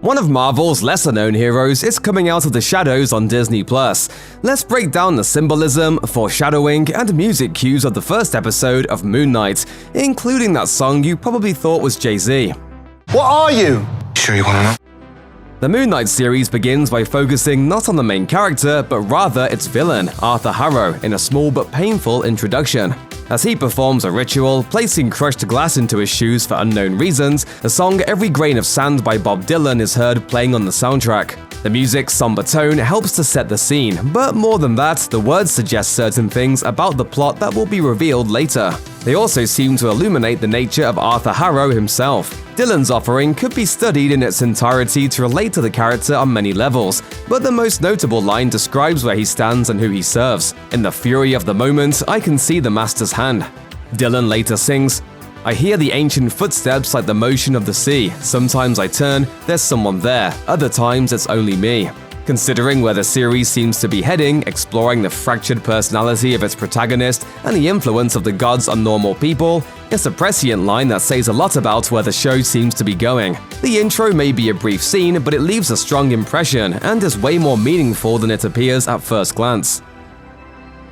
One of Marvel's lesser-known heroes is coming out of the shadows on Disney+. Let's break down the symbolism, foreshadowing, and music cues of the first episode of Moon Knight, including that song you probably thought was Jay-Z. What are you? Sure you wanna know? The Moon Knight series begins by focusing not on the main character, but rather its villain, Arthur Harrow, in a small but painful introduction. As he performs a ritual, placing crushed glass into his shoes for unknown reasons, the song Every Grain of Sand by Bob Dylan is heard playing on the soundtrack. The music's somber tone helps to set the scene, but more than that, the words suggest certain things about the plot that will be revealed later. They also seem to illuminate the nature of Arthur Harrow himself. Dylan's offering could be studied in its entirety to relate to the character on many levels, but the most notable line describes where he stands and who he serves. In the fury of the moment, I can see the master's hand. Dylan later sings, I hear the ancient footsteps like the motion of the sea. Sometimes I turn, there's someone there. Other times it's only me. Considering where the series seems to be heading, exploring the fractured personality of its protagonist and the influence of the gods on normal people, it's a prescient line that says a lot about where the show seems to be going. The intro may be a brief scene, but it leaves a strong impression and is way more meaningful than it appears at first glance.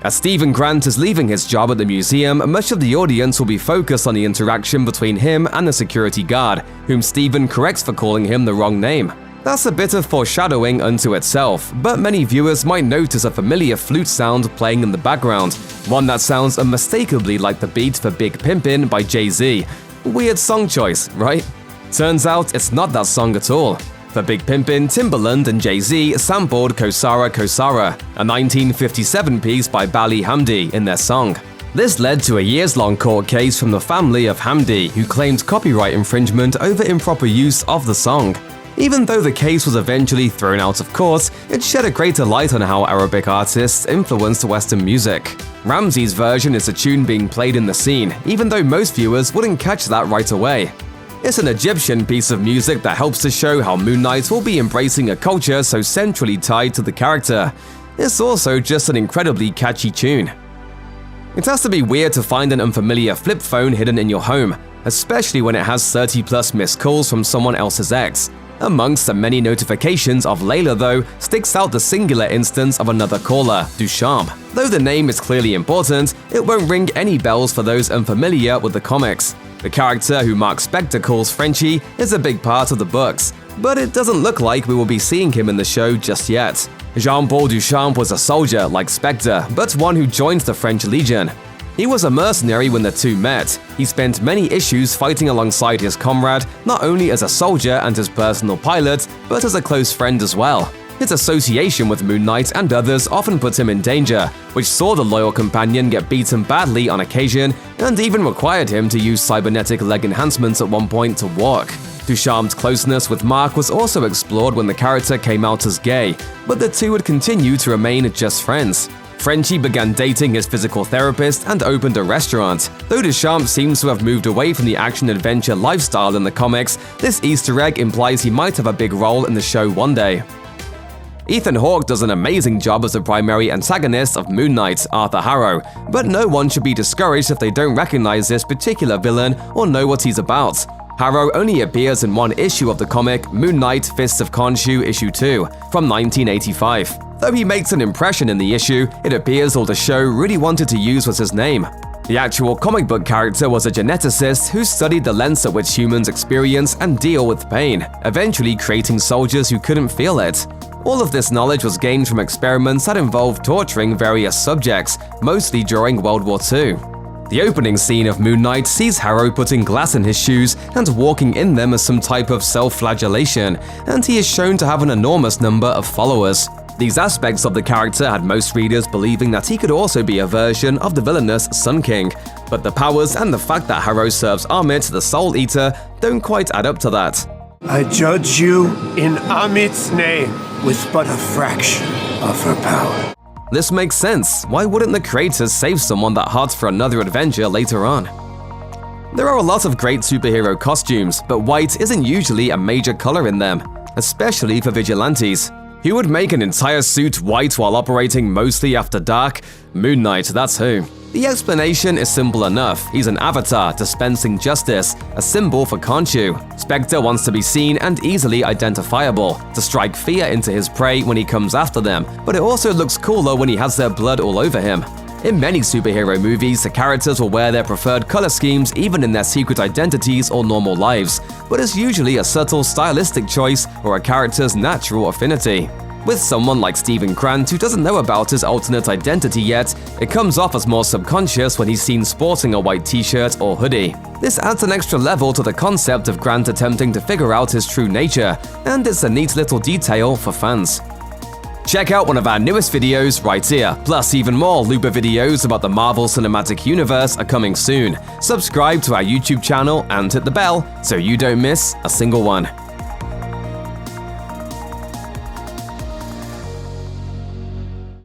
As Stephen Grant is leaving his job at the museum, much of the audience will be focused on the interaction between him and the security guard, whom Stephen corrects for calling him the wrong name. That's a bit of foreshadowing unto itself, but many viewers might notice a familiar flute sound playing in the background, one that sounds unmistakably like the beat for Big Pimpin' by Jay-Z. Weird song choice, right? Turns out it's not that song at all. For Big Pimpin', Timbaland and Jay-Z sampled Khosara Khosara, a 1957 piece by Bali Hamdi, in their song. This led to a years-long court case from the family of Hamdi, who claimed copyright infringement over improper use of the song. Even though the case was eventually thrown out of court, it shed a greater light on how Arabic artists influenced Western music. Ramsey's version is a tune being played in the scene, even though most viewers wouldn't catch that right away. It's an Egyptian piece of music that helps to show how Moon Knight will be embracing a culture so centrally tied to the character. It's also just an incredibly catchy tune. It has to be weird to find an unfamiliar flip phone hidden in your home, especially when it has 30+ missed calls from someone else's ex. Amongst the many notifications of Layla, though, sticks out the singular instance of another caller, Duchamp. Though the name is clearly important, it won't ring any bells for those unfamiliar with the comics. The character who Mark Spector calls Frenchie is a big part of the books, but it doesn't look like we will be seeing him in the show just yet. Jean-Paul Duchamp was a soldier like Spector, but one who joined the French Legion. He was a mercenary when the two met. He spent many issues fighting alongside his comrade, not only as a soldier and his personal pilot, but as a close friend as well. His association with Moon Knight and others often put him in danger, which saw the loyal companion get beaten badly on occasion and even required him to use cybernetic leg enhancements at one point to walk. Duchamp's closeness with Mark was also explored when the character came out as gay, but the two would continue to remain just friends. Frenchie began dating his physical therapist and opened a restaurant. Though Duchamp seems to have moved away from the action-adventure lifestyle in the comics, this Easter egg implies he might have a big role in the show one day. Ethan Hawke does an amazing job as the primary antagonist of Moon Knight, Arthur Harrow, but no one should be discouraged if they don't recognize this particular villain or know what he's about. Harrow only appears in one issue of the comic, Moon Knight Fists of Khonshu Issue 2, from 1985. Though he makes an impression in the issue, it appears all the show really wanted to use was his name. The actual comic book character was a geneticist who studied the lengths at which humans experience and deal with pain, eventually creating soldiers who couldn't feel it. All of this knowledge was gained from experiments that involved torturing various subjects, mostly during World War II. The opening scene of Moon Knight sees Harrow putting glass in his shoes and walking in them as some type of self-flagellation, and he is shown to have an enormous number of followers. These aspects of the character had most readers believing that he could also be a version of the villainous Sun King, but the powers and the fact that Harrow serves Amit, the Soul Eater, don't quite add up to that. I judge you in Amit's name with but a fraction of her power. This makes sense. Why wouldn't the creators save someone that hot for another adventure later on? There are a lot of great superhero costumes, but white isn't usually a major color in them, especially for vigilantes. Who would make an entire suit white while operating mostly after dark? Moon Knight, that's who. The explanation is simple enough. He's an avatar dispensing justice, a symbol for Khonshu. Spectre wants to be seen and easily identifiable, to strike fear into his prey when he comes after them, but it also looks cooler when he has their blood all over him. In many superhero movies, the characters will wear their preferred color schemes even in their secret identities or normal lives, but it's usually a subtle stylistic choice or a character's natural affinity. With someone like Stephen Grant who doesn't know about his alternate identity yet, it comes off as more subconscious when he's seen sporting a white t-shirt or hoodie. This adds an extra level to the concept of Grant attempting to figure out his true nature, and it's a neat little detail for fans. Check out one of our newest videos right here, plus even more Looper videos about the Marvel Cinematic Universe are coming soon. Subscribe to our YouTube channel and hit the bell so you don't miss a single one.